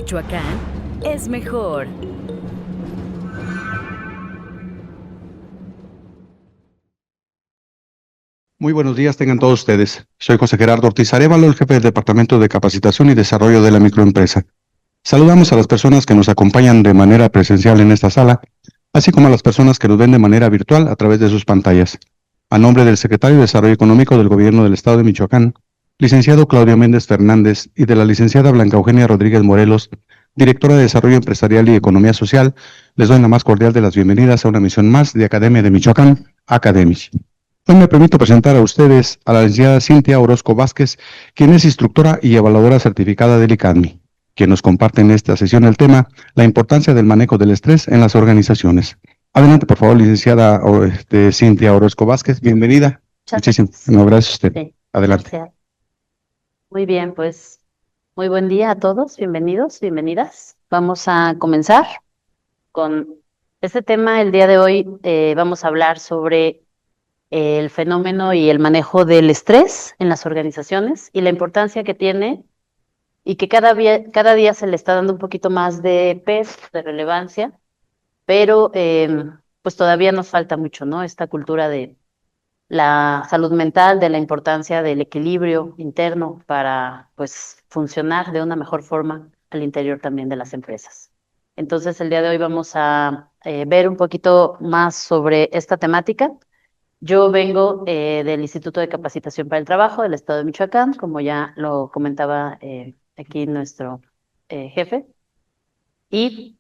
Michoacán es mejor. Muy buenos días tengan todos ustedes. Soy José Gerardo Ortiz Arévalo, el jefe del Departamento de Capacitación y Desarrollo de la Microempresa. Saludamos a las personas que nos acompañan de manera presencial en esta sala, así como a las personas que nos ven de manera virtual a través de sus pantallas. A nombre del Secretario de Desarrollo Económico del Gobierno del Estado de Michoacán, licenciado Claudio Méndez Fernández, y de la licenciada Blanca Eugenia Rodríguez Morelos, directora de Desarrollo Empresarial y Economía Social, les doy la más cordial de las bienvenidas a una emisión más de Academia de Michoacán, Academic. Hoy me permito presentar a ustedes a la licenciada Cintia Orozco Vázquez, quien es instructora y evaluadora certificada del ICANMI, quien nos comparte en esta sesión el tema, la importancia del manejo del estrés en las organizaciones. Adelante, por favor, licenciada Cintia Orozco Vázquez, bienvenida. Muchas Muchísimas gracias. gracias a usted. Sí, Adelante. gracias. Muy bien, pues muy buen día a todos, bienvenidos, bienvenidas. Vamos a comenzar con este tema. El día de hoy vamos a hablar sobre el fenómeno y el manejo del estrés en las organizaciones y la importancia que tiene y que cada día se le está dando un poquito más de peso, de relevancia, pero pues todavía nos falta mucho, ¿no? Esta cultura de la salud mental, de la importancia del equilibrio interno para, pues, funcionar de una mejor forma al interior también de las empresas. Entonces, el día de hoy vamos a ver un poquito más sobre esta temática. Yo vengo del Instituto de Capacitación para el Trabajo del Estado de Michoacán, como ya lo comentaba aquí nuestro jefe, y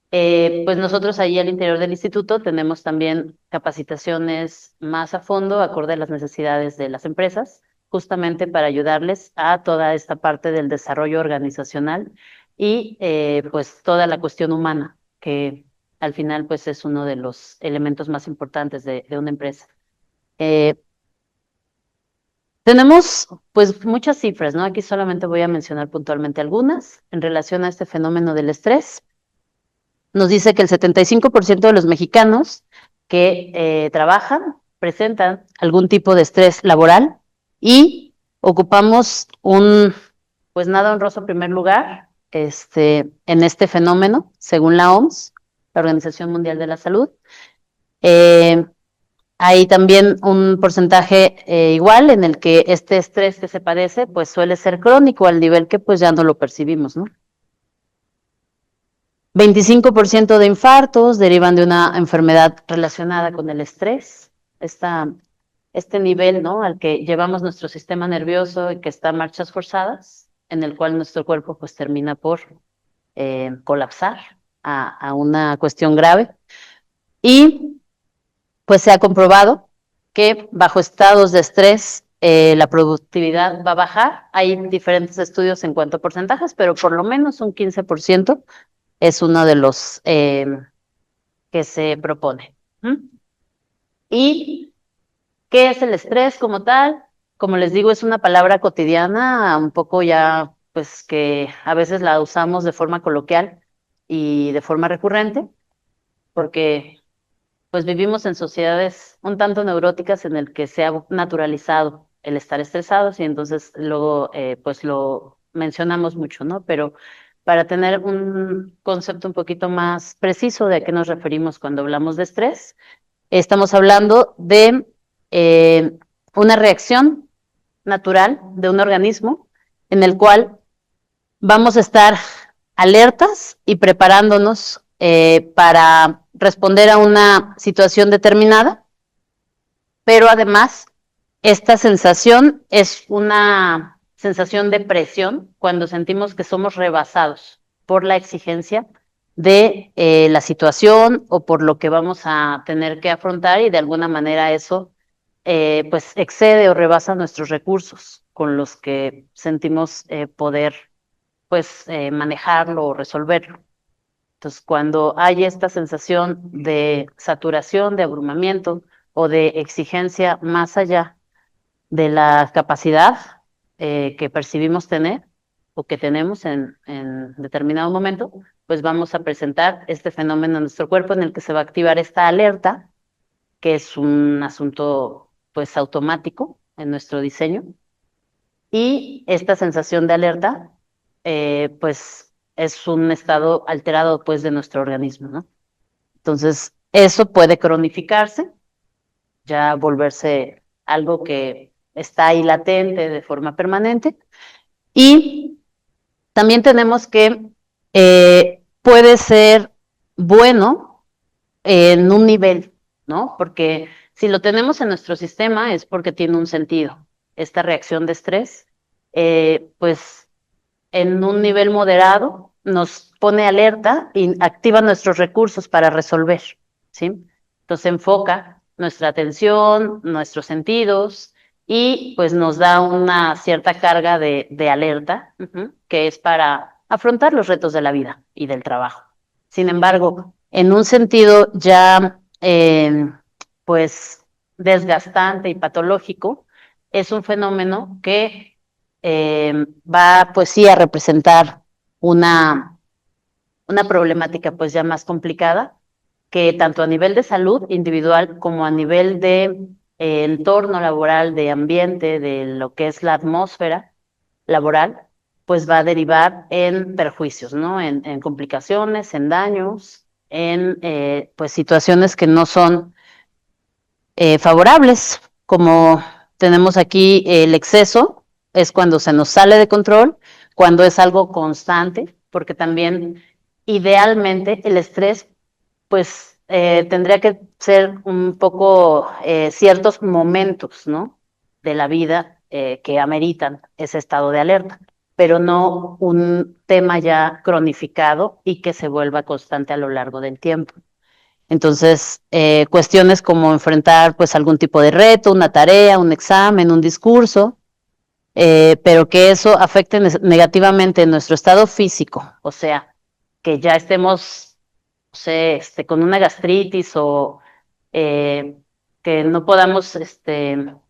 pues nosotros ahí al interior del instituto tenemos también capacitaciones más a fondo, acorde a las necesidades de las empresas, justamente para ayudarles a toda esta parte del desarrollo organizacional y pues toda la cuestión humana, que al final pues es uno de los elementos más importantes de una empresa. Eh, Tenemos pues muchas cifras, ¿no? Aquí solamente voy a mencionar puntualmente algunas en relación a este fenómeno del estrés. Nos dice que el 75% de los mexicanos que trabajan presentan algún tipo de estrés laboral y ocupamos pues nada honroso primer lugar en este fenómeno, según la OMS, la Organización Mundial de la Salud. Eh, Hay también un porcentaje igual en el que este estrés que se padece pues suele ser crónico al nivel que pues ya no lo percibimos, ¿no? 25% de infartos derivan de una enfermedad relacionada con el estrés. Este nivel, ¿no?, al que llevamos nuestro sistema nervioso y que está a marchas forzadas, en el cual nuestro cuerpo pues termina por colapsar a una cuestión grave. Y pues se ha comprobado que bajo estados de estrés la productividad va a bajar. Hay diferentes estudios en cuanto a porcentajes, pero por lo menos un 15% es uno de los que se propone. ¿Y qué es el estrés como tal? Como les digo, es una palabra cotidiana, un poco ya, pues que a veces la usamos de forma coloquial y de forma recurrente, porque pues vivimos en sociedades un tanto neuróticas en el que se ha naturalizado el estar estresados y entonces luego pues lo mencionamos mucho, ¿no? Pero para tener un concepto un poquito más preciso de a qué nos referimos cuando hablamos de estrés, estamos hablando de eh, una reacción natural de un organismo en el cual vamos a estar alertas y preparándonos para responder a una situación determinada, pero además esta sensación es una sensación de presión cuando sentimos que somos rebasados por la exigencia de la situación o por lo que vamos a tener que afrontar y de alguna manera eso pues excede o rebasa nuestros recursos con los que sentimos poder pues manejarlo o resolverlo. Entonces, cuando hay esta sensación de saturación, de abrumamiento o de exigencia más allá de la capacidad que percibimos tener o que tenemos en determinado momento, pues vamos a presentar este fenómeno en nuestro cuerpo en el que se va a activar esta alerta, que es un asunto pues automático en nuestro diseño. Y esta sensación de alerta, pues es un estado alterado pues de nuestro organismo, ¿no? Entonces, eso puede cronificarse, ya volverse algo que está ahí latente de forma permanente. Y también tenemos que puede ser bueno en un nivel, ¿no? Porque si lo tenemos en nuestro sistema es porque tiene un sentido. Esta reacción de estrés, pues en un nivel moderado nos pone alerta y activa nuestros recursos para resolver, ¿sí? Entonces enfoca nuestra atención, nuestros sentidos y pues nos da una cierta carga de alerta, que es para afrontar los retos de la vida y del trabajo. Sin embargo, en un sentido ya pues desgastante y patológico, es un fenómeno que va pues sí a representar una, una problemática pues ya más complicada, que tanto a nivel de salud individual como a nivel de entorno laboral, de ambiente, de lo que es la atmósfera laboral, pues va a derivar en perjuicios, ¿no? En complicaciones, en daños, en pues situaciones que no son favorables, como tenemos aquí el exceso, es cuando se nos sale de control, cuando es algo constante, porque también idealmente el estrés, pues tendría que ser un poco ciertos momentos, ¿no? De la vida que ameritan ese estado de alerta, pero no un tema ya cronificado y que se vuelva constante a lo largo del tiempo. Entonces, cuestiones como enfrentar pues algún tipo de reto, una tarea, un examen, un discurso, pero que eso afecte negativamente nuestro estado físico, o sea, que ya estemos, no sé, con una gastritis o que no podamos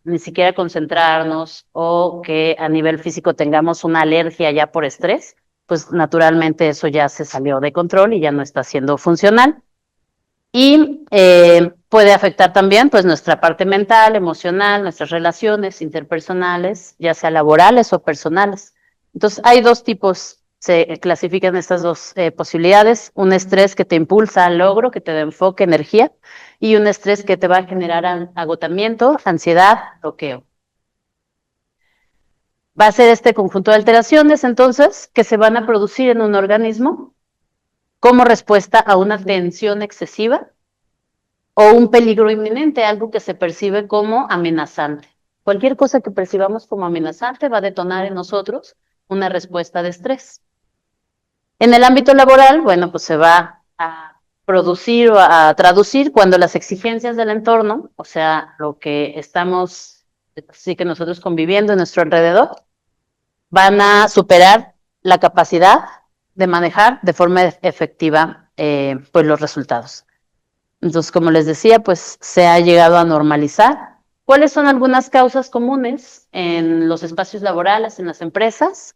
ni siquiera concentrarnos o que a nivel físico tengamos una alergia ya por estrés, pues naturalmente eso ya se salió de control y ya no está siendo funcional. Y puede afectar también pues nuestra parte mental, emocional, nuestras relaciones interpersonales, ya sea laborales o personales. Entonces hay dos tipos, se clasifican estas dos posibilidades, un estrés que te impulsa al logro, que te da enfoque, energía, y un estrés que te va a generar agotamiento, ansiedad, bloqueo. Va a ser este conjunto de alteraciones entonces que se van a producir en un organismo como respuesta a una tensión excesiva o un peligro inminente, algo que se percibe como amenazante. Cualquier cosa que percibamos como amenazante va a detonar en nosotros una respuesta de estrés. En el ámbito laboral, bueno, pues se va a producir o a traducir cuando las exigencias del entorno, o sea, lo que estamos, sí que nosotros conviviendo en nuestro alrededor, van a superar la capacidad de manejar de forma efectiva pues los resultados. Entonces, como les decía, pues se ha llegado a normalizar. ¿Cuáles son algunas causas comunes en los espacios laborales, en las empresas?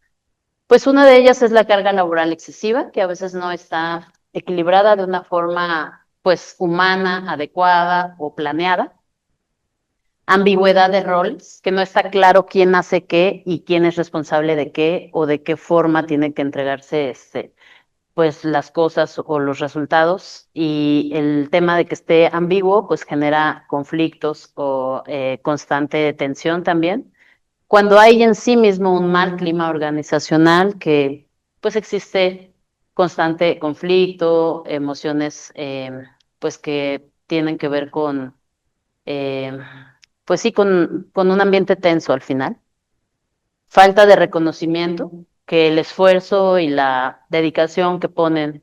Pues una de ellas es la carga laboral excesiva, que a veces no está equilibrada de una forma, pues, humana, adecuada o planeada. Ambigüedad de roles, que no está claro quién hace qué y quién es responsable de qué o de qué forma tiene que entregarse pues las cosas o los resultados, y el tema de que esté ambiguo pues genera conflictos o constante tensión también. Cuando hay en sí mismo un mal clima organizacional, que pues existe constante conflicto, emociones pues que tienen que ver con eh, pues sí, con un ambiente tenso al final. Falta de reconocimiento, que el esfuerzo y la dedicación que ponen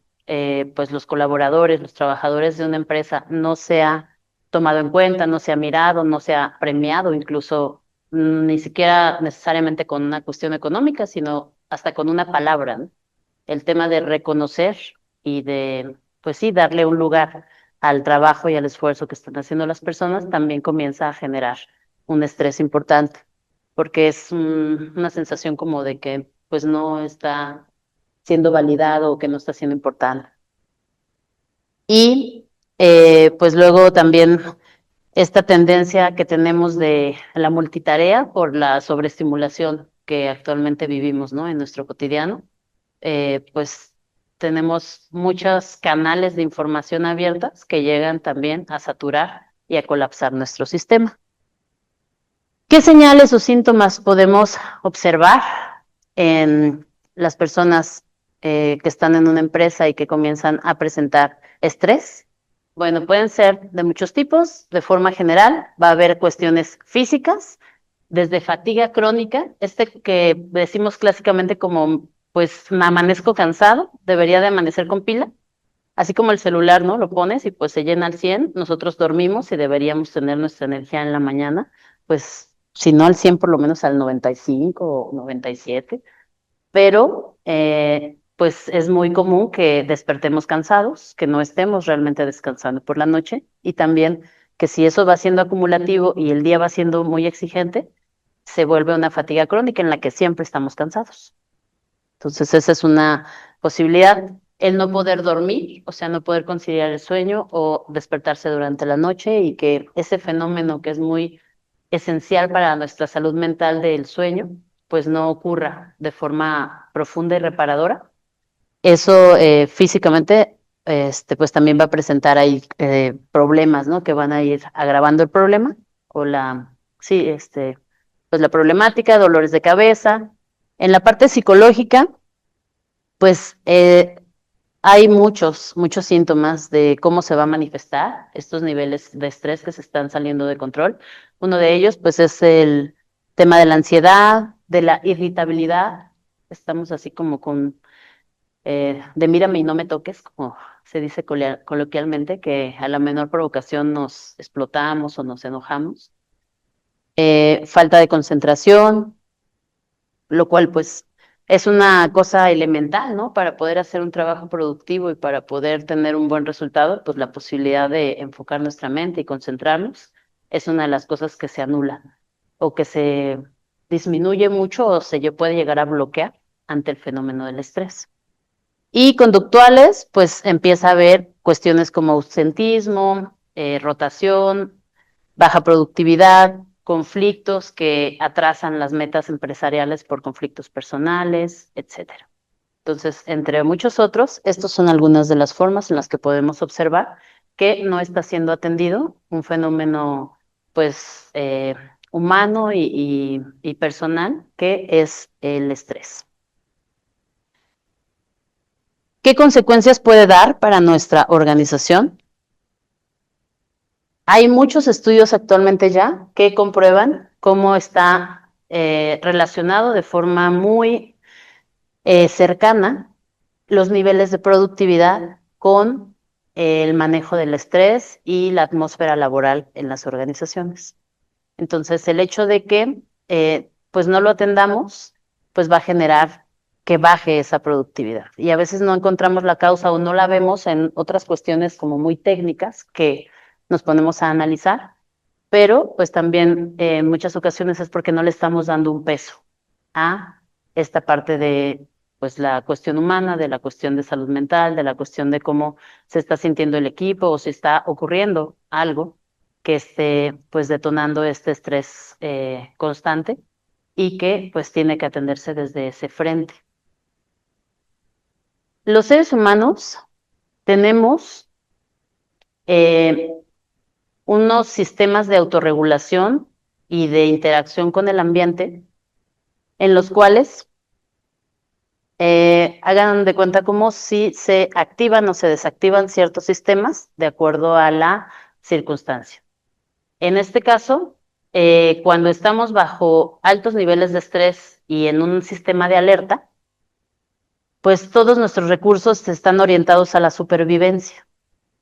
pues los colaboradores, los trabajadores de una empresa no sea tomado en cuenta, no sea mirado, no sea premiado, incluso ni siquiera necesariamente con una cuestión económica, sino hasta con una palabra, ¿no? El tema de reconocer y de, pues sí, darle un lugar al trabajo y al esfuerzo que están haciendo las personas también comienza a generar un estrés importante, porque es una sensación como de que pues no está siendo validado o que no está siendo importante. Y pues luego también esta tendencia que tenemos de la multitarea por la sobreestimulación que actualmente vivimos, ¿no? En nuestro cotidiano, pues tenemos muchos canales de información abiertas que llegan también a saturar y a colapsar nuestro sistema. ¿Qué señales o síntomas podemos observar en las personas que están en una empresa y que comienzan a presentar estrés? Bueno, pueden ser de muchos tipos. De forma general, va a haber cuestiones físicas, desde fatiga crónica, que decimos clásicamente como, pues, me amanezco cansado, debería de amanecer con pila, así como el celular, ¿no? Lo pones y pues se llena al 100, nosotros dormimos y deberíamos tener nuestra energía en la mañana, pues, si no al 100, por lo menos al 95 o 97, pero pues es muy común que despertemos cansados, que no estemos realmente descansando por la noche y también que si eso va siendo acumulativo y el día va siendo muy exigente, se vuelve una fatiga crónica en la que siempre estamos cansados. Entonces esa es una posibilidad, el no poder dormir, o sea, no poder conciliar el sueño o despertarse durante la noche y que ese fenómeno que es muy esencial para nuestra salud mental del sueño, pues no ocurra de forma profunda y reparadora. Eso físicamente, pues también va a presentar ahí problemas, ¿no? Que van a ir agravando el problema o sí, pues la problemática, dolores de cabeza. En la parte psicológica, pues hay muchos síntomas de cómo se va a manifestar estos niveles de estrés que se están saliendo de control. Uno de ellos, pues, es el tema de la ansiedad, de la irritabilidad. Estamos así como de mírame y no me toques, como se dice coloquialmente, que a la menor provocación nos explotamos o nos enojamos. Falta de concentración, lo cual pues es una cosa elemental, ¿no? Para poder hacer un trabajo productivo y para poder tener un buen resultado, pues la posibilidad de enfocar nuestra mente y concentrarnos es una de las cosas que se anula o que se disminuye mucho o se puede llegar a bloquear ante el fenómeno del estrés. Y conductuales, pues empieza a haber cuestiones como ausentismo, rotación, baja productividad, conflictos que atrasan las metas empresariales por conflictos personales, etcétera. Entonces, entre muchos otros, estos son algunas de las formas en las que podemos observar que no está siendo atendido un fenómeno, pues, humano y personal, que es el estrés. ¿Qué consecuencias puede dar para nuestra organización? Hay muchos estudios actualmente ya que comprueban cómo está relacionado de forma muy cercana los niveles de productividad con el manejo del estrés y la atmósfera laboral en las organizaciones. Entonces, el hecho de que pues no lo atendamos, pues va a generar que baje esa productividad. Y a veces no encontramos la causa o no la vemos en otras cuestiones como muy técnicas que nos ponemos a analizar, pero pues también en muchas ocasiones es porque no le estamos dando un peso a esta parte de pues la cuestión humana, de la cuestión de salud mental, de la cuestión de cómo se está sintiendo el equipo o si está ocurriendo algo que esté pues detonando este estrés constante y que pues tiene que atenderse desde ese frente. Los seres humanos tenemos unos sistemas de autorregulación y de interacción con el ambiente en los cuales hagan de cuenta como si se activan o se desactivan ciertos sistemas de acuerdo a la circunstancia. En este caso, cuando estamos bajo altos niveles de estrés y en un sistema de alerta, pues todos nuestros recursos están orientados a la supervivencia,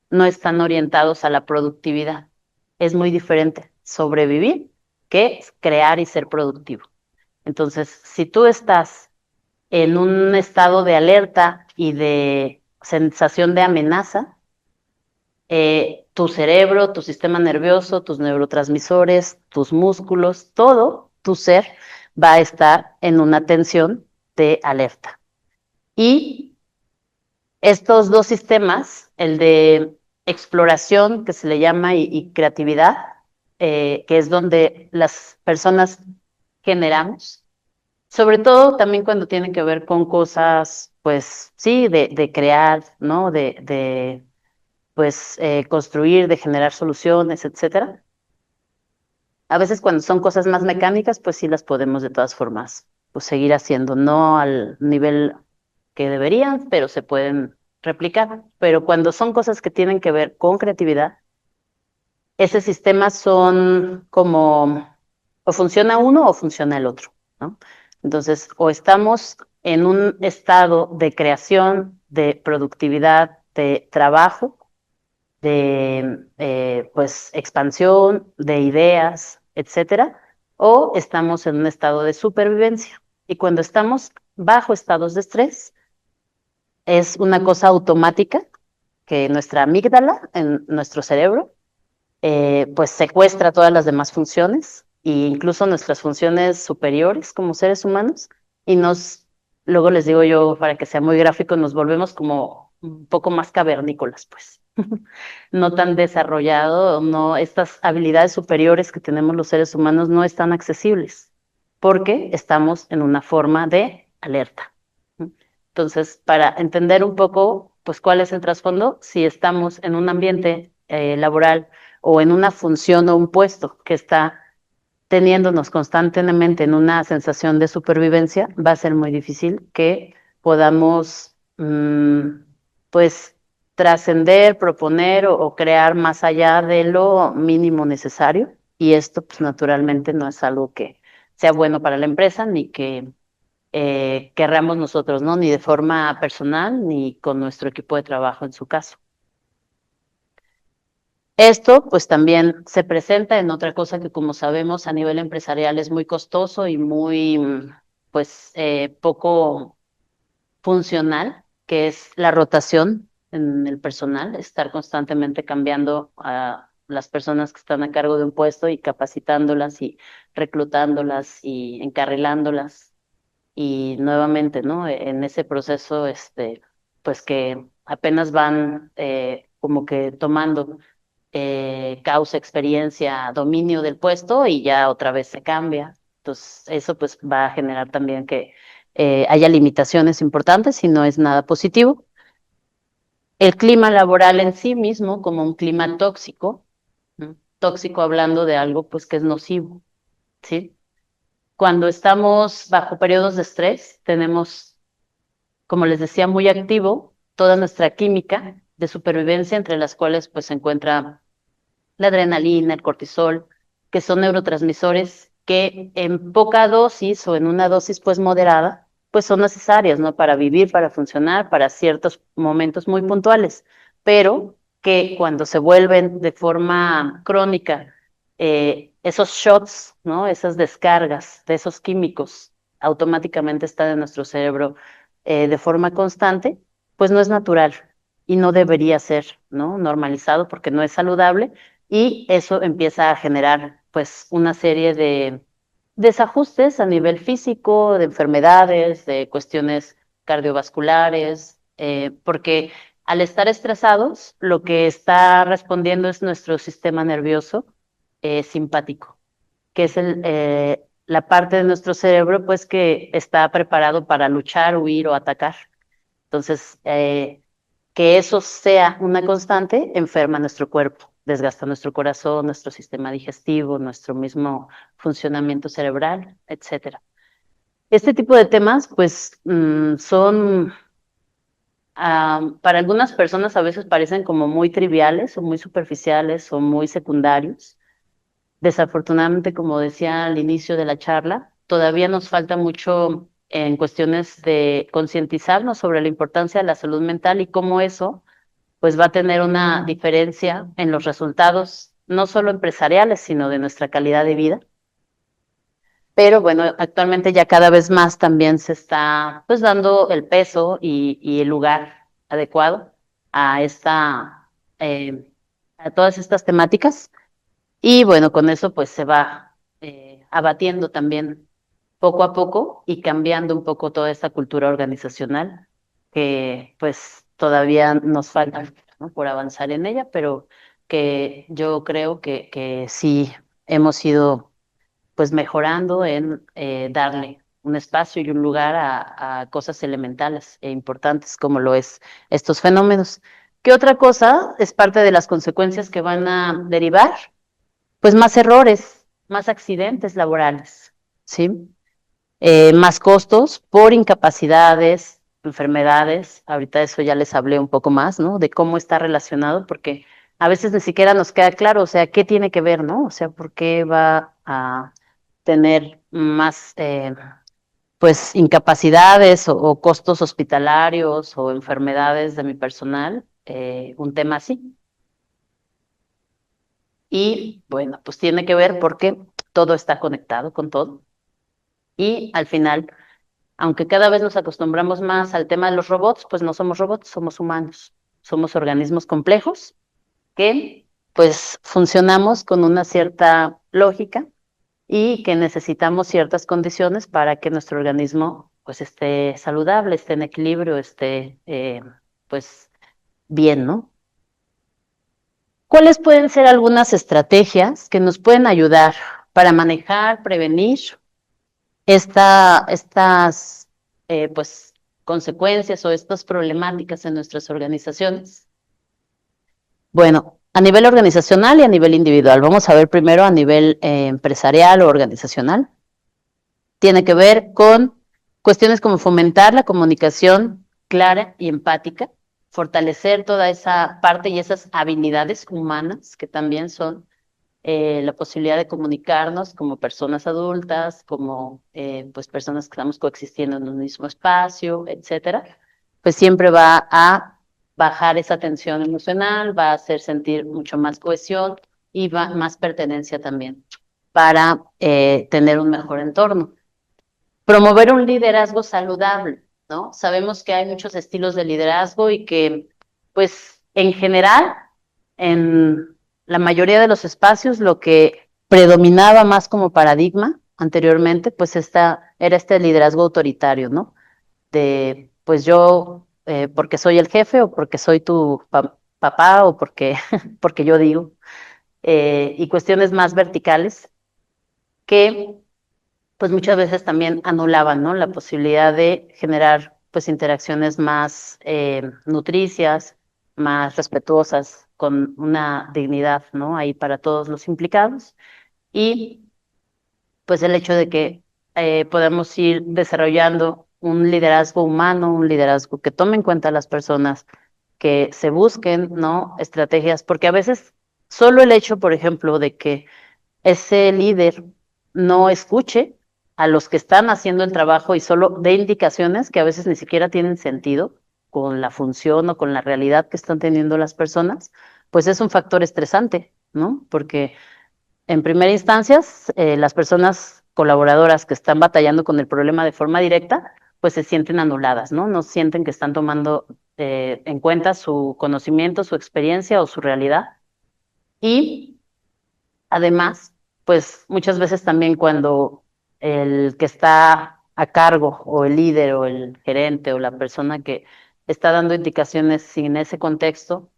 no están orientados a la productividad. Es muy diferente sobrevivir que crear y ser productivo. Entonces, si tú estás en un estado de alerta y de sensación de amenaza, tu cerebro, tu sistema nervioso, tus neurotransmisores, tus músculos, todo tu ser va a estar en una tensión de alerta. Y estos dos sistemas, el de exploración, que se le llama, y creatividad, que es donde las personas generamos, sobre todo también cuando tienen que ver con cosas pues sí, de crear, ¿no? Pues construir, de generar soluciones, etcétera. A veces cuando son cosas más mecánicas, pues sí las podemos de todas formas, pues seguir haciendo, no al nivel que deberían, pero se pueden replicar. Pero cuando son cosas que tienen que ver con creatividad, ese sistema son como, o funciona uno o funciona el otro, ¿no? Entonces, o estamos en un estado de creación, de productividad, de trabajo, de pues expansión, de ideas, etcétera, o estamos en un estado de supervivencia. Y cuando estamos bajo estados de estrés, es una cosa automática que nuestra amígdala en nuestro cerebro pues secuestra todas las demás funciones e incluso nuestras funciones superiores como seres humanos y luego les digo yo, para que sea muy gráfico, nos volvemos como un poco más cavernícolas, pues. No tan desarrollado, no, estas habilidades superiores que tenemos los seres humanos no están accesibles porque estamos en una forma de alerta. Entonces, para entender un poco, pues, cuál es el trasfondo, si estamos en un ambiente laboral o en una función o un puesto que está teniéndonos constantemente en una sensación de supervivencia, va a ser muy difícil que podamos, pues, trascender, proponer o crear más allá de lo mínimo necesario. Y esto, pues, naturalmente no es algo que sea bueno para la empresa ni que querramos nosotros, ¿no? Ni de forma personal ni con nuestro equipo de trabajo en su caso. Esto, pues también se presenta en otra cosa que, como sabemos, a nivel empresarial es muy costoso y muy, pues, poco funcional, que es la rotación en el personal, estar constantemente cambiando a las personas que están a cargo de un puesto y capacitándolas y reclutándolas y encarrilándolas y nuevamente, ¿no? En ese proceso, pues que apenas van como que tomando causa, experiencia, dominio del puesto y ya otra vez se cambia. Entonces, eso pues va a generar también que haya limitaciones importantes y no es nada positivo. El clima laboral en sí mismo, como un clima tóxico, ¿no? Tóxico hablando de algo pues que es nocivo, ¿sí? Cuando estamos bajo periodos de estrés, tenemos, como les decía, muy activo toda nuestra química de supervivencia, entre las cuales pues se encuentra la adrenalina, el cortisol, que son neurotransmisores que en poca dosis o en una dosis pues moderada, pues son necesarias, ¿no? Para vivir, para funcionar, para ciertos momentos muy puntuales, pero que cuando se vuelven de forma crónica, esos shots, ¿no? Esas descargas de esos químicos automáticamente están en nuestro cerebro de forma constante, pues no es natural y no debería ser, ¿no? Normalizado porque no es saludable y eso empieza a generar pues una serie de desajustes a nivel físico, de enfermedades, de cuestiones cardiovasculares, porque al estar estresados, lo que está respondiendo es nuestro sistema nervioso simpático, que es la parte de nuestro cerebro pues que está preparado para luchar, huir o atacar. Entonces, que eso sea una constante enferma nuestro cuerpo, desgasta nuestro corazón, nuestro sistema digestivo, nuestro mismo funcionamiento cerebral, etcétera. Este tipo de temas, pues, son, para algunas personas a veces parecen como muy triviales o muy superficiales o muy secundarios. Desafortunadamente, como decía al inicio de la charla, todavía nos falta mucho en cuestiones de concientizarnos sobre la importancia de la salud mental y cómo eso pues va a tener una diferencia en los resultados, no solo empresariales, sino de nuestra calidad de vida. Pero bueno, actualmente ya cada vez más también se está pues dando el peso y el lugar adecuado a a todas estas temáticas. Y bueno, con eso pues se va abatiendo también poco a poco y cambiando un poco toda esta cultura organizacional que pues todavía nos falta, ¿no? Por avanzar en ella, pero que yo creo que sí hemos ido pues mejorando en darle un espacio y un lugar a cosas elementales e importantes como lo es estos fenómenos. ¿Qué otra cosa es parte de las consecuencias que van a derivar? Pues más errores, más accidentes laborales, ¿sí? Más costos por incapacidades, enfermedades. Ahorita eso ya les hablé un poco más, ¿no? De cómo está relacionado, porque a veces ni siquiera nos queda claro, o sea, qué tiene que ver, ¿no? O sea, por qué va a tener más, pues, incapacidades o costos hospitalarios o enfermedades de mi personal, un tema así. Y bueno, pues tiene que ver porque todo está conectado con todo. Y al final, aunque cada vez nos acostumbramos más al tema de los robots, pues no somos robots, somos humanos. Somos organismos complejos que pues funcionamos con una cierta lógica y que necesitamos ciertas condiciones para que nuestro organismo pues esté saludable, esté en equilibrio, esté pues bien, ¿no? ¿Cuáles pueden ser algunas estrategias que nos pueden ayudar para manejar, prevenir estas pues consecuencias o estas problemáticas en nuestras organizaciones? Bueno, a nivel organizacional y a nivel individual. Vamos a ver primero a nivel empresarial o organizacional. Tiene que ver con cuestiones como fomentar la comunicación clara y empática, fortalecer toda esa parte y esas habilidades humanas que también son la posibilidad de comunicarnos como personas adultas, como pues personas que estamos coexistiendo en un mismo espacio, etcétera, pues siempre va a bajar esa tensión emocional, va a hacer sentir mucho más cohesión y más pertenencia también para tener un mejor entorno. Promover un liderazgo saludable, ¿no? Sabemos que hay muchos estilos de liderazgo y que, pues, en general, en la mayoría de los espacios, lo que predominaba más como paradigma anteriormente, pues era este liderazgo autoritario, ¿no? De, pues yo, porque soy el jefe o porque soy tu papá o porque, porque yo digo, y cuestiones más verticales que pues muchas veces también anulaban, ¿no? La posibilidad de generar pues interacciones más nutricias, más respetuosas, con una dignidad, ¿no? Ahí para todos los implicados. Y pues el hecho de que podamos ir desarrollando un liderazgo humano, un liderazgo que tome en cuenta a las personas, que se busquen, ¿no? Estrategias, porque a veces solo el hecho, por ejemplo, de que ese líder no escuche a los que están haciendo el trabajo y solo dé indicaciones que a veces ni siquiera tienen sentido con la función o con la realidad que están teniendo las personas, pues es un factor estresante, ¿no? Porque en primera instancia, las personas colaboradoras que están batallando con el problema de forma directa, pues se sienten anuladas, ¿no? No sienten que están tomando en cuenta su conocimiento, su experiencia o su realidad. Y además, pues muchas veces también cuando el que está a cargo o el líder o el gerente o la persona que está dando indicaciones sin ese contexto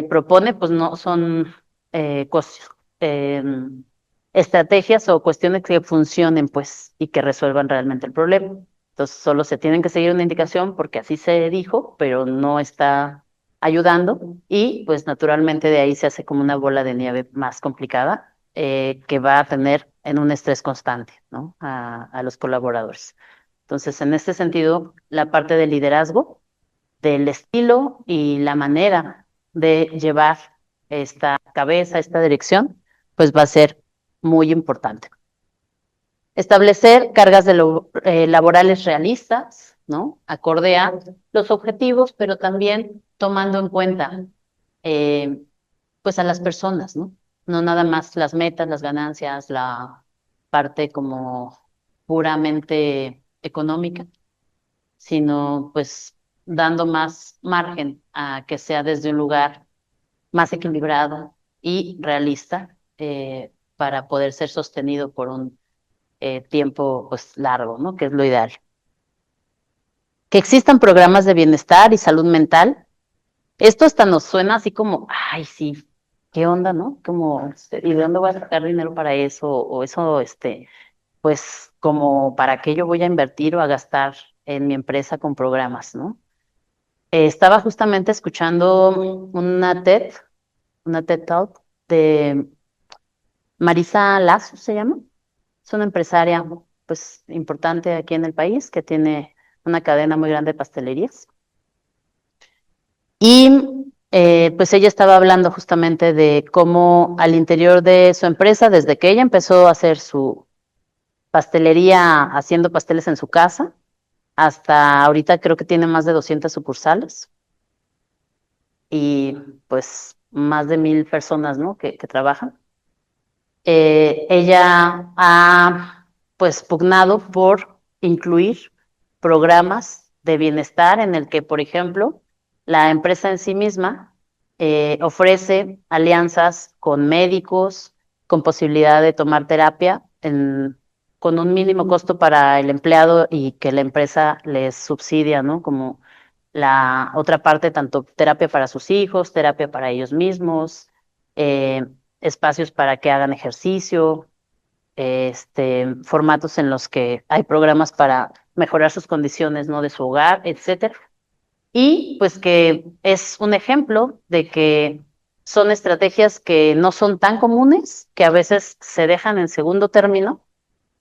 propone, pues no son eh, cos- em, estrategias o cuestiones que funcionen pues y que resuelvan realmente el problema. Entonces solo se tienen que seguir una indicación porque así se dijo, pero no está ayudando y pues naturalmente de ahí se hace como una bola de nieve más complicada que va a tener en un estrés constante, ¿no? A los colaboradores. Entonces, en este sentido, la parte del liderazgo, del estilo y la manera de llevar esta cabeza, esta dirección, pues va a ser muy importante. Establecer cargas laborales realistas, ¿no? Acorde a los objetivos, pero también tomando en cuenta, eh, pues a las personas, ¿no? No nada más las metas, las ganancias, la parte como puramente económica, sino pues dando más margen a que sea desde un lugar más equilibrado y realista para poder ser sostenido por un tiempo pues largo, ¿no? Que es lo ideal. Que existan programas de bienestar y salud mental. Esto hasta nos suena así como, ay, sí, ¿qué onda, no? Como, ¿y de dónde voy a sacar dinero para eso? O eso, pues, como para qué yo voy a invertir o a gastar en mi empresa con programas, ¿no? Estaba justamente escuchando una TED Talk de Marisa Lazo, se llama. Es una empresaria, pues, importante aquí en el país que tiene una cadena muy grande de pastelerías. Y pues ella estaba hablando justamente de cómo al interior de su empresa, desde que ella empezó a hacer su pastelería haciendo pasteles en su casa, hasta ahorita creo que tiene más de 200 sucursales y pues más de 1000 personas, ¿no? que trabajan. Ella ha pues pugnado por incluir programas de bienestar en el que, por ejemplo, la empresa en sí misma ofrece alianzas con médicos, con posibilidad de tomar terapia con un mínimo costo para el empleado y que la empresa les subsidia, ¿no? Como la otra parte, tanto terapia para sus hijos, terapia para ellos mismos, eh, espacios para que hagan ejercicio, formatos en los que hay programas para mejorar sus condiciones, ¿no? De su hogar, etcétera. Y pues que es un ejemplo de que son estrategias que no son tan comunes, que a veces se dejan en segundo término,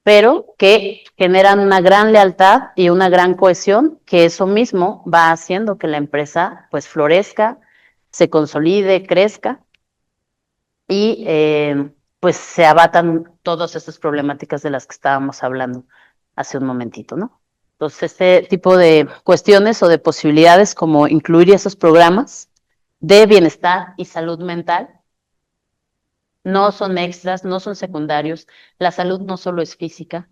pero que generan una gran lealtad y una gran cohesión, que eso mismo va haciendo que la empresa pues florezca, se consolide, crezca y pues se abatan todas estas problemáticas de las que estábamos hablando hace un momentito, ¿no? Entonces, este tipo de cuestiones o de posibilidades como incluir esos programas de bienestar y salud mental no son extras, no son secundarios. La salud no solo es física.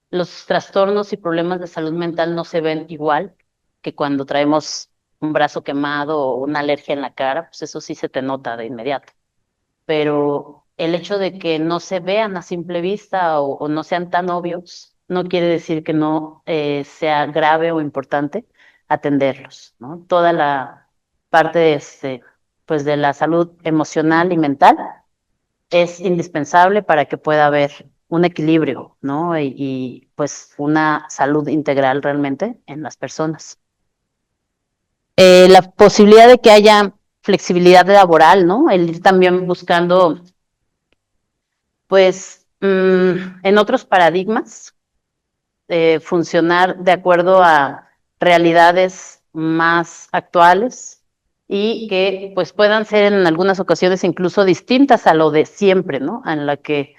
Los trastornos y problemas de salud mental no se ven igual que cuando traemos un brazo quemado o una alergia en la cara, pues eso sí se te nota de inmediato. Pero el hecho de que no se vean a simple vista o no sean tan obvios, no quiere decir que no sea grave o importante atenderlos, ¿no? Toda la parte pues de la salud emocional y mental es indispensable para que pueda haber un equilibrio, ¿no? Pues una salud integral realmente en las personas. La posibilidad de que haya flexibilidad laboral, ¿no? El ir también buscando, pues, en otros paradigmas, funcionar de acuerdo a realidades más actuales y que pues puedan ser en algunas ocasiones incluso distintas a lo de siempre, ¿no? En la que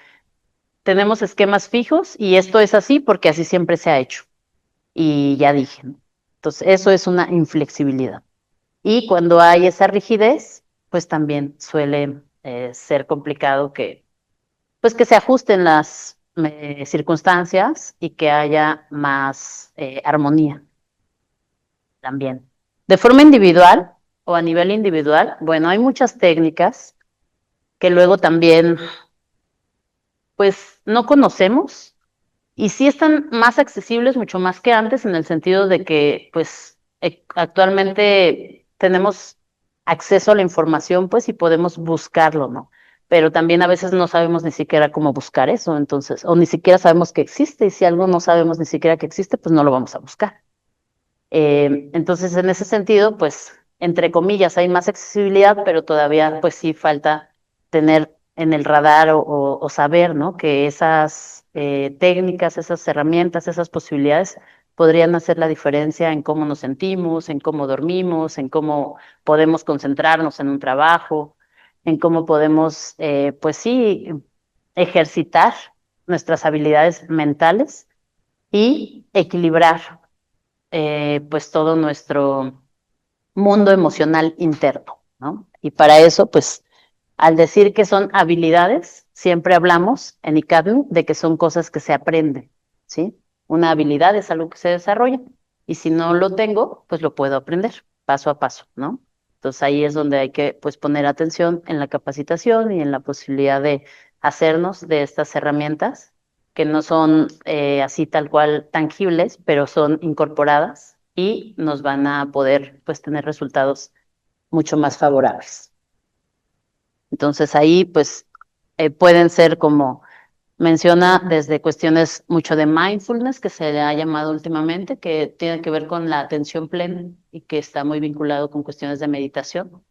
tenemos esquemas fijos y esto es así porque así siempre se ha hecho. Y ya dije, ¿no? Entonces, eso es una inflexibilidad. Y cuando hay esa rigidez, pues también suele ser complicado pues que se ajusten las circunstancias y que haya más armonía también. De forma individual o a nivel individual, bueno, hay muchas técnicas que luego también, pues, no conocemos. Y sí están más accesibles, mucho más que antes, en el sentido de que, pues, actualmente tenemos acceso a la información, pues, y podemos buscarlo, ¿no? Pero también a veces no sabemos ni siquiera cómo buscar eso, entonces, o ni siquiera sabemos que existe, y si algo no sabemos ni siquiera que existe, pues no lo vamos a buscar. Entonces, en ese sentido, pues, entre comillas, hay más accesibilidad, pero todavía, pues sí falta tener en el radar o saber, ¿no? Que esas técnicas, esas herramientas, esas posibilidades podrían hacer la diferencia en cómo nos sentimos, en cómo dormimos, en cómo podemos concentrarnos en un trabajo, en cómo podemos, pues sí, ejercitar nuestras habilidades mentales y equilibrar pues todo nuestro mundo emocional interno, ¿no? Y para eso, pues, al decir que son habilidades, siempre hablamos en ICADU de que son cosas que se aprenden, ¿sí? Una habilidad es algo que se desarrolla y si no lo tengo, pues lo puedo aprender paso a paso, ¿no? Entonces ahí es donde hay que, pues, poner atención en la capacitación y en la posibilidad de hacernos de estas herramientas que no son así tal cual tangibles, pero son incorporadas y nos van a poder, pues, tener resultados mucho más favorables. Entonces ahí, pues, pueden ser como Menciona desde cuestiones mucho de mindfulness, que se le ha llamado últimamente, que tiene que ver con la atención plena y que está muy vinculado con cuestiones de meditación,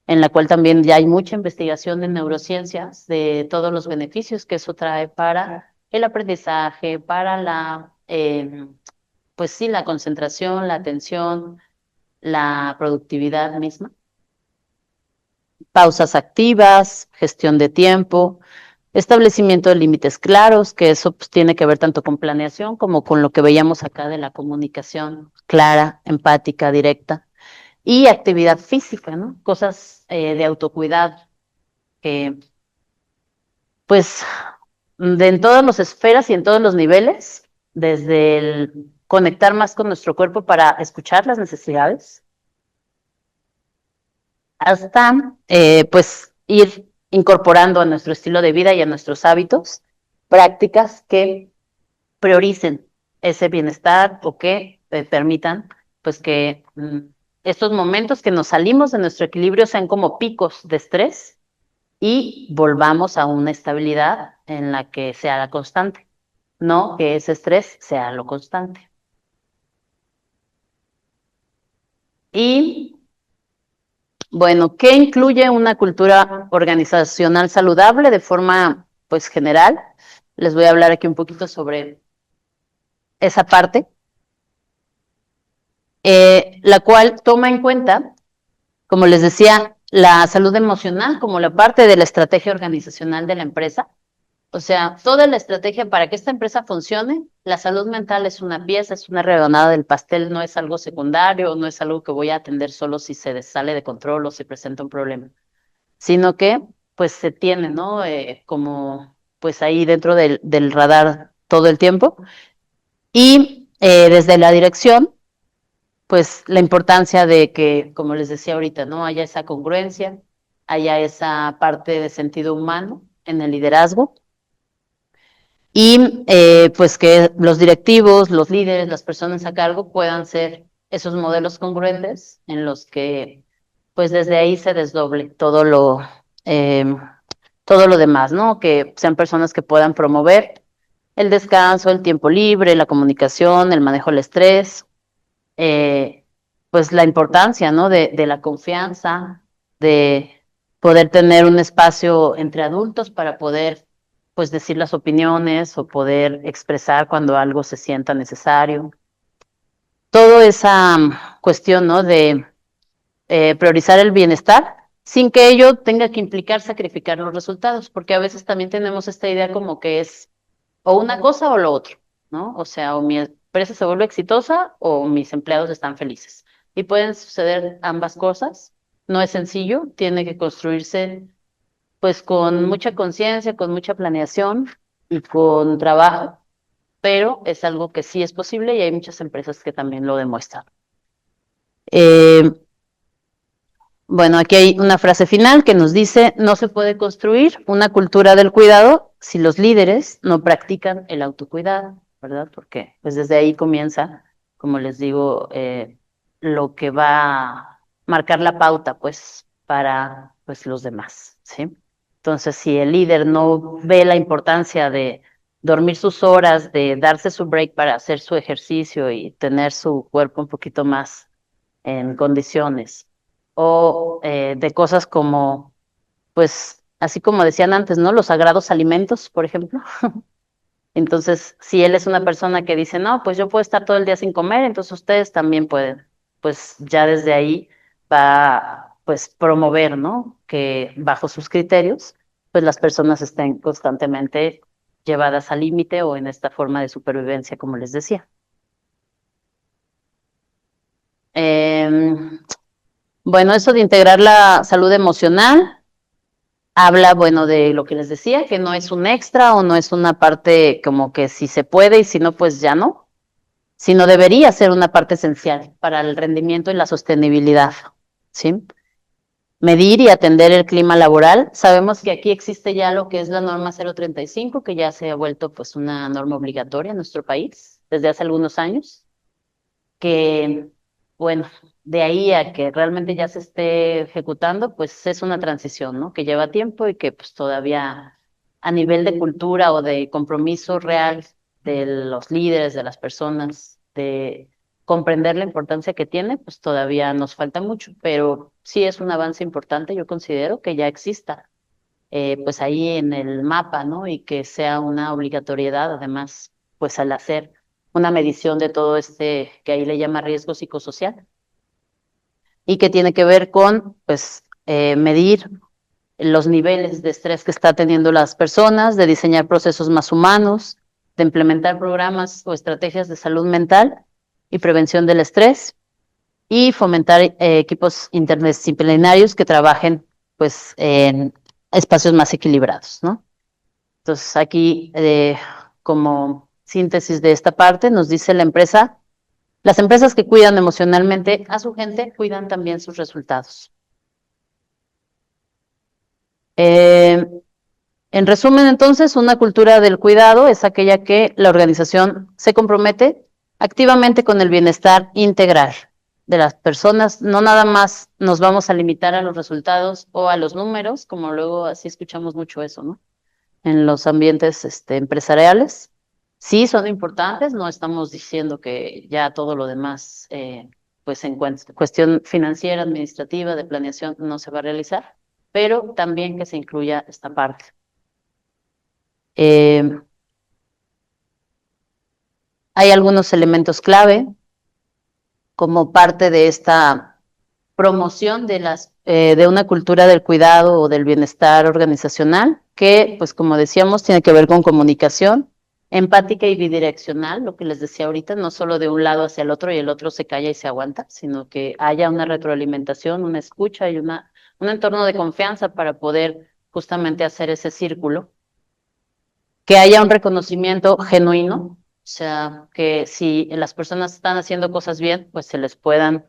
en la cual también ya hay mucha investigación de neurociencias, de todos los beneficios que eso trae para el aprendizaje, para pues sí, la concentración, la atención, la productividad misma. Pausas activas, gestión de tiempo, establecimiento de límites claros, que eso pues, tiene que ver tanto con planeación como con lo que veíamos acá de la comunicación clara, empática, directa, y actividad física, ¿no? Cosas de autocuidado, que pues en todas las esferas y en todos los niveles, desde el conectar más con nuestro cuerpo para escuchar las necesidades, hasta pues ir incorporando a nuestro estilo de vida y a nuestros hábitos prácticas que prioricen ese bienestar o que permitan pues que estos momentos que nos salimos de nuestro equilibrio sean como picos de estrés y volvamos a una estabilidad en la que sea la constante, no que ese estrés sea lo constante. Y bueno, ¿qué incluye una cultura organizacional saludable de forma, pues, general? Les voy a hablar aquí un poquito sobre esa parte, la cual toma en cuenta, como les decía, la salud emocional como la parte de la estrategia organizacional de la empresa. O sea, toda la estrategia para que esta empresa funcione, la salud mental es una pieza, es una rebanada del pastel, no es algo secundario, no es algo que voy a atender solo si se sale de control o si presenta un problema, sino que pues se tiene, ¿no? Como pues ahí dentro del radar todo el tiempo. Y desde la dirección, pues la importancia de que, como les decía ahorita, ¿no? Haya esa congruencia, haya esa parte de sentido humano en el liderazgo y pues que los directivos, los líderes, las personas a cargo puedan ser esos modelos congruentes en los que pues desde ahí se desdoble eh, todo lo demás, ¿no? Que sean personas que puedan promover el descanso, el tiempo libre, la comunicación, el manejo del estrés, eh, pues la importancia, ¿no? De la confianza, de poder tener un espacio entre adultos para poder, pues, decir las opiniones o poder expresar cuando algo se sienta necesario. Toda esa cuestión, ¿no? De priorizar el bienestar sin que ello tenga que implicar sacrificar los resultados, porque a veces también tenemos esta idea como que es o una cosa o lo otro, ¿no? O sea, o mi empresa se vuelve exitosa o mis empleados están felices. Y pueden suceder ambas cosas. No es sencillo, tiene que construirse pues con mucha conciencia, con mucha planeación y con trabajo, pero es algo que sí es posible y hay muchas empresas que también lo demuestran. Eh, Bueno, aquí hay una frase final que nos dice, no se puede construir una cultura del cuidado si los líderes no practican el autocuidado, ¿verdad? Porque pues desde ahí comienza, como les digo, lo que va a marcar la pauta, pues, para pues los demás, ¿sí? Entonces, si el líder no ve la importancia de dormir sus horas, de darse su break para hacer su ejercicio y tener su cuerpo un poquito más en condiciones, o de cosas como, pues, así como decían antes, ¿no? Los sagrados alimentos, por ejemplo. Entonces, si él es una persona que dice, no, pues yo puedo estar todo el día sin comer, entonces ustedes también pueden. Pues ya desde ahí va, pues, promover, ¿no? Que bajo sus criterios, pues las personas estén constantemente llevadas al límite o en esta forma de supervivencia, como les decía. Em, bueno, eso de integrar la salud emocional habla, bueno, de lo que les decía, que no es un extra o no es una parte como que si se puede y si no, pues ya no, sino debería ser una parte esencial para el rendimiento y la sostenibilidad, ¿sí? Medir y atender el clima laboral. Sabemos que aquí existe ya lo que es la norma 035, que ya se ha vuelto pues una norma obligatoria en nuestro país desde hace algunos años, que, bueno, de ahí a que realmente ya se esté ejecutando, pues es una transición, ¿no? Que lleva tiempo y que pues todavía a nivel de cultura o de compromiso real de los líderes, de las personas, de comprender la importancia que tiene, pues todavía nos falta mucho, pero sí es un avance importante, yo considero que ya exista, pues ahí en el mapa, ¿no? Y que sea una obligatoriedad, además, pues al hacer una medición de todo este, que ahí le llama riesgo psicosocial, y que tiene que ver con, pues, medir los niveles de estrés que está teniendo las personas, de diseñar procesos más humanos, de implementar programas o estrategias de salud mental y prevención del estrés, y fomentar equipos interdisciplinarios que trabajen pues en espacios más equilibrados, ¿no? Entonces aquí como síntesis de esta parte nos dice la empresa, las empresas que cuidan emocionalmente a su gente cuidan también sus resultados. En resumen, entonces, una cultura del cuidado es aquella que la organización se compromete activamente con el bienestar integral de las personas. No nada más nos vamos a limitar a los resultados o a los números, como luego así escuchamos mucho eso, ¿no? En los ambientes empresariales. Sí, son importantes, no estamos diciendo que ya todo lo demás, pues en cuestión financiera, administrativa, de planeación, no se va a realizar, pero también que se incluya esta parte. Hay algunos elementos clave como parte de esta promoción de una cultura del cuidado o del bienestar organizacional, que, pues como decíamos, tiene que ver con comunicación empática y bidireccional, lo que les decía ahorita, no solo de un lado hacia el otro y el otro se calla y se aguanta, sino que haya una retroalimentación, una escucha y un entorno de confianza para poder justamente hacer ese círculo, que haya un reconocimiento genuino, o sea, que si las personas están haciendo cosas bien, pues se les puedan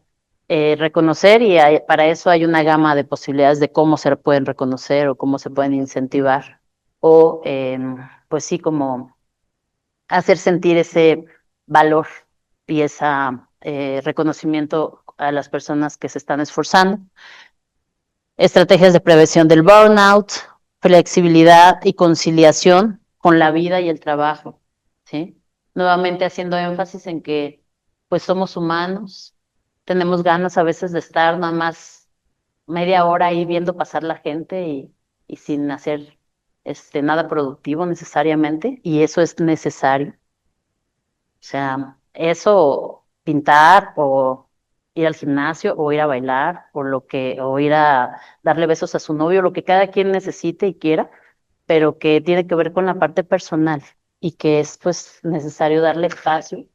reconocer, y para eso hay una gama de posibilidades de cómo se pueden reconocer o cómo se pueden incentivar o pues sí, como hacer sentir ese valor y ese reconocimiento a las personas que se están esforzando. Estrategias de prevención del burnout, flexibilidad y conciliación con la vida y el trabajo, ¿sí? Nuevamente haciendo énfasis en que pues somos humanos, tenemos ganas a veces de estar nada más media hora ahí viendo pasar la gente y sin hacer nada productivo necesariamente, y eso es necesario. O sea, eso, pintar o ir al gimnasio o ir a bailar o ir a darle besos a su novio, lo que cada quien necesite y quiera, pero que tiene que ver con la parte personal y que es pues necesario darle espacio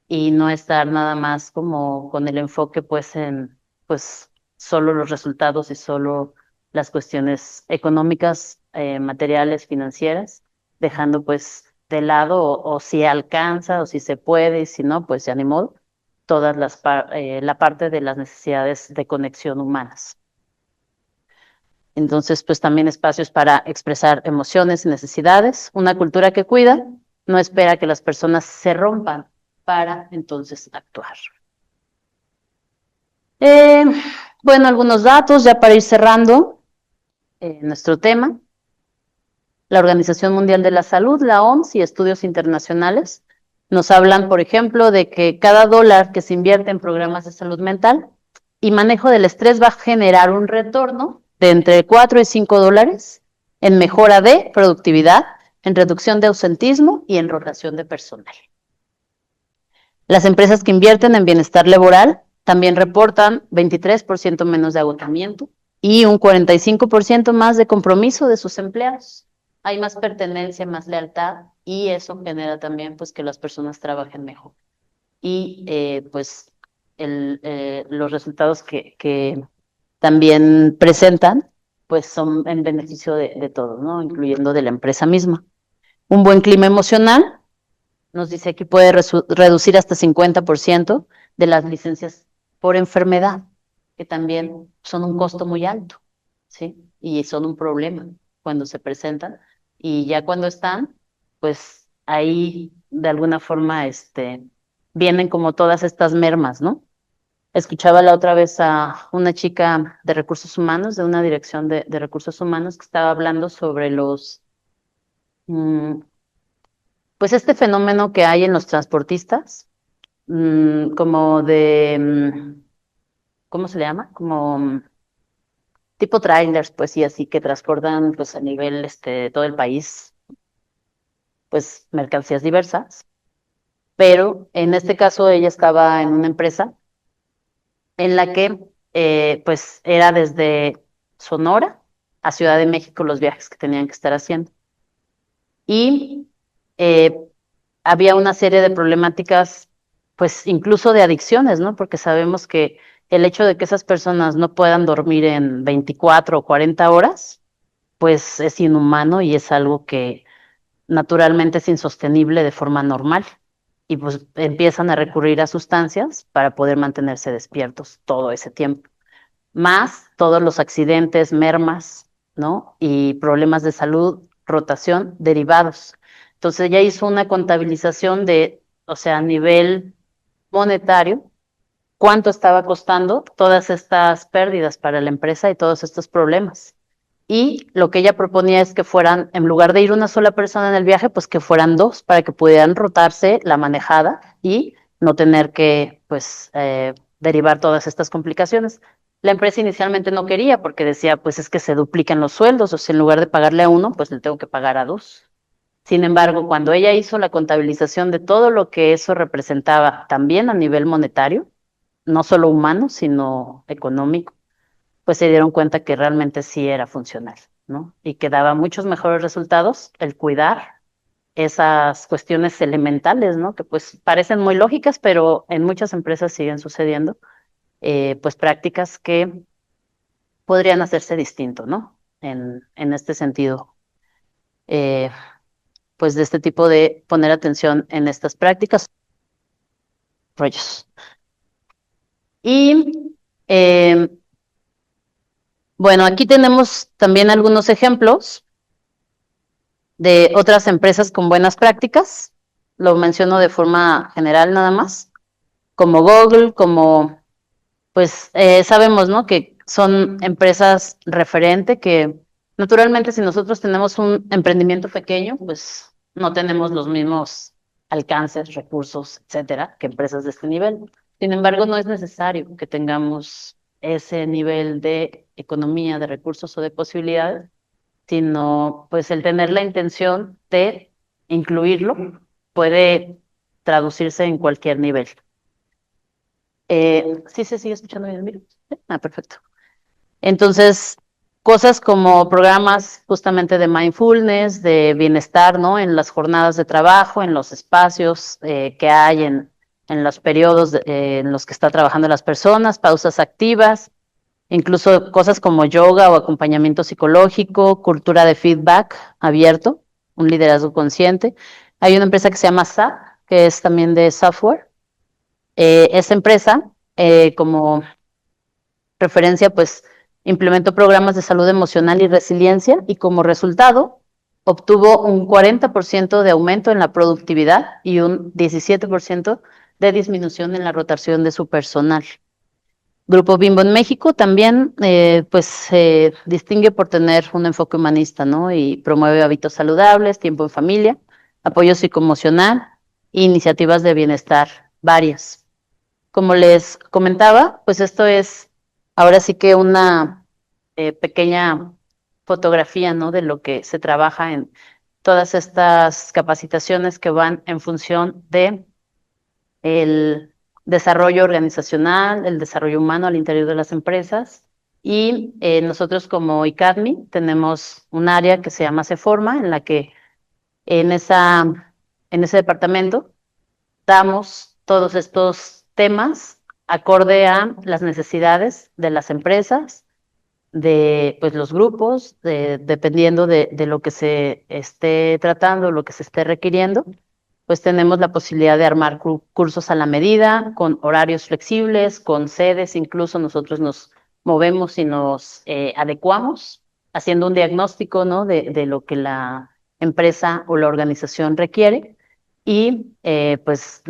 y no estar nada más como con el enfoque pues en pues solo los resultados y solo las cuestiones económicas, materiales, financieras, dejando pues de lado o si alcanza o si se puede y si no, pues ya ni modo, todas la parte de las necesidades de conexión humanas. Entonces, pues también espacios para expresar emociones y necesidades. Una cultura que cuida no espera que las personas se rompan para entonces actuar. Eh, bueno, algunos datos ya para ir cerrando nuestro tema. La Organización Mundial de la Salud, la OMS y estudios internacionales nos hablan, por ejemplo, de que cada dólar que se invierte en programas de salud mental y manejo del estrés va a generar un retorno de entre 4 y 5 dólares en mejora de productividad, en reducción de ausentismo y en rotación de personal. Las empresas que invierten en bienestar laboral también reportan 23% menos de agotamiento y un 45% más de compromiso de sus empleados. Hay más pertenencia, más lealtad, y eso genera también pues que las personas trabajen mejor. Y pues los resultados que también presentan pues son en beneficio de todos, ¿no? Incluyendo de la empresa misma. Un buen clima emocional nos dice que puede reducir hasta 50% de las licencias por enfermedad, que también son un costo muy alto, ¿sí? Y son un problema cuando se presentan. Y ya cuando están, pues ahí de alguna forma vienen como todas estas mermas, ¿no? Escuchaba la otra vez a una chica de recursos humanos, de una dirección de recursos humanos, que estaba hablando sobre pues este fenómeno que hay en los transportistas, como de, ¿cómo se le llama? Como tipo trailers, pues sí, así que transportan pues a nivel de todo el país, pues mercancías diversas. Pero en este caso ella estaba en una empresa en la que pues era desde Sonora a Ciudad de México los viajes que tenían que estar haciendo. Y eh, había una serie de problemáticas, pues incluso de adicciones, ¿no? Porque sabemos que el hecho de que esas personas no puedan dormir en 24 o 40 horas, pues es inhumano y es algo que naturalmente es insostenible de forma normal. Y pues empiezan a recurrir a sustancias para poder mantenerse despiertos todo ese tiempo. Más todos los accidentes, mermas, ¿no? Y problemas de salud, rotación, derivados. Entonces ya hizo una contabilización de, o sea, a nivel monetario, cuánto estaba costando todas estas pérdidas para la empresa y todos estos problemas. Y lo que ella proponía es que fueran, en lugar de ir una sola persona en el viaje, pues que fueran dos para que pudieran rotarse la manejada y no tener que, pues, derivar todas estas complicaciones. La empresa inicialmente no quería porque decía, pues es que se duplican los sueldos, o sea, en lugar de pagarle a uno, pues le tengo que pagar a dos. Sin embargo, cuando ella hizo la contabilización de todo lo que eso representaba, también a nivel monetario, no solo humano, sino económico, pues se dieron cuenta que realmente sí era funcional, ¿no? Y que daba muchos mejores resultados el cuidar esas cuestiones elementales, ¿no? Que pues parecen muy lógicas, pero en muchas empresas siguen sucediendo, pues prácticas que podrían hacerse distinto, ¿no? En este sentido, eh, pues de este tipo de poner atención en estas prácticas, rollos. Y bueno, aquí tenemos también algunos ejemplos de otras empresas con buenas prácticas, lo menciono de forma general nada más, como Google, como pues sabemos, ¿no? Que son empresas referente que naturalmente si nosotros tenemos un emprendimiento pequeño, pues no tenemos los mismos alcances, recursos, etcétera, que empresas de este nivel. Sin embargo, no es necesario que tengamos ese nivel de economía, de recursos o de posibilidades, sino pues el tener la intención de incluirlo puede traducirse en cualquier nivel. ¿Sí se sigue escuchando bien? Mira. Ah, perfecto. Entonces, cosas como programas justamente de mindfulness, de bienestar, ¿no? En las jornadas de trabajo, en los espacios que hay en los periodos en los que está trabajando las personas, pausas activas, incluso cosas como yoga o acompañamiento psicológico, cultura de feedback abierto, un liderazgo consciente. Hay una empresa que se llama SAP, que es también de software. Esa empresa, como referencia, pues implementó programas de salud emocional y resiliencia y como resultado obtuvo un 40% de aumento en la productividad y un 17% de disminución en la rotación de su personal. Grupo Bimbo en México también pues se distingue por tener un enfoque humanista, ¿no? Y promueve hábitos saludables, tiempo en familia, apoyo psicoemocional e iniciativas de bienestar varias. Como les comentaba, pues esto es ahora sí que una pequeña fotografía, ¿no? De lo que se trabaja en todas estas capacitaciones que van en función de el desarrollo organizacional, el desarrollo humano al interior de las empresas. Y nosotros como ICADMI tenemos un área que se llama CEFORMA, en la que en, en ese departamento damos todos estos temas acorde a las necesidades de las empresas, de pues los grupos, dependiendo de lo que se esté tratando, lo que se esté requiriendo, pues tenemos la posibilidad de armar cursos a la medida, con horarios flexibles, con sedes, incluso nosotros nos movemos y nos adecuamos, haciendo un diagnóstico, ¿no? de lo que la empresa o la organización requiere y pues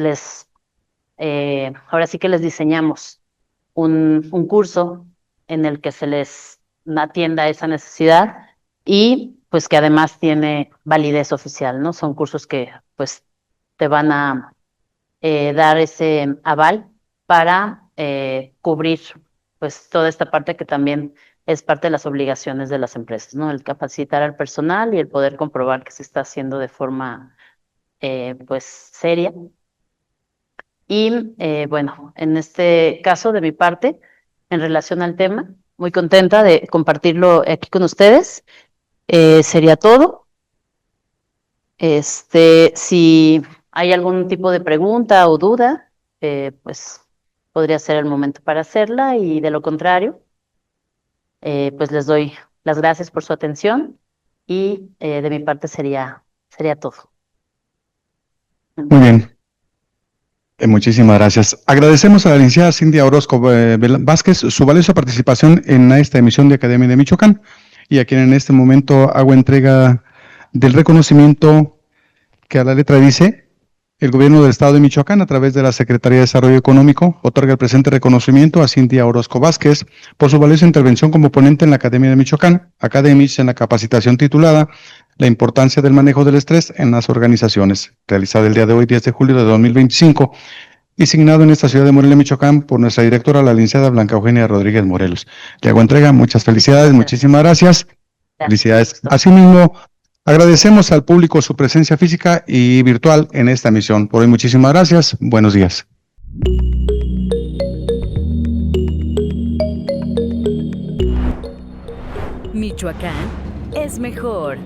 ahora sí que les diseñamos un curso en el que se les atienda esa necesidad y pues que además tiene validez oficial, ¿no? Son cursos que pues te van a dar ese aval para cubrir pues toda esta parte que también es parte de las obligaciones de las empresas, ¿no? El capacitar al personal y el poder comprobar que se está haciendo de forma pues seria. Y bueno, en este caso de mi parte, en relación al tema, muy contenta de compartirlo aquí con ustedes. Sería todo. Si hay algún tipo de pregunta o duda, pues podría ser el momento para hacerla y de lo contrario, pues les doy las gracias por su atención y de mi parte sería todo. Muy bien. Muchísimas gracias. Agradecemos a la licenciada Cindy Orozco Vázquez su valiosa participación en esta emisión de Academia de Michoacán y a quien en este momento hago entrega del reconocimiento que a la letra dice: el Gobierno del Estado de Michoacán, a través de la Secretaría de Desarrollo Económico, otorga el presente reconocimiento a Cindy Orozco Vázquez por su valiosa intervención como ponente en la Academia de Michoacán, Academis, en la capacitación titulada La importancia del manejo del estrés en las organizaciones, realizada el día de hoy, 10 de julio de 2025, y signado en esta ciudad de Morelia, Michoacán, por nuestra directora, la licenciada Blanca Eugenia Rodríguez Morelos. Le hago entrega, muchas felicidades, muchísimas gracias. Felicidades. Asimismo, agradecemos al público su presencia física y virtual en esta emisión. Por hoy, muchísimas gracias. Buenos días. Michoacán es mejor.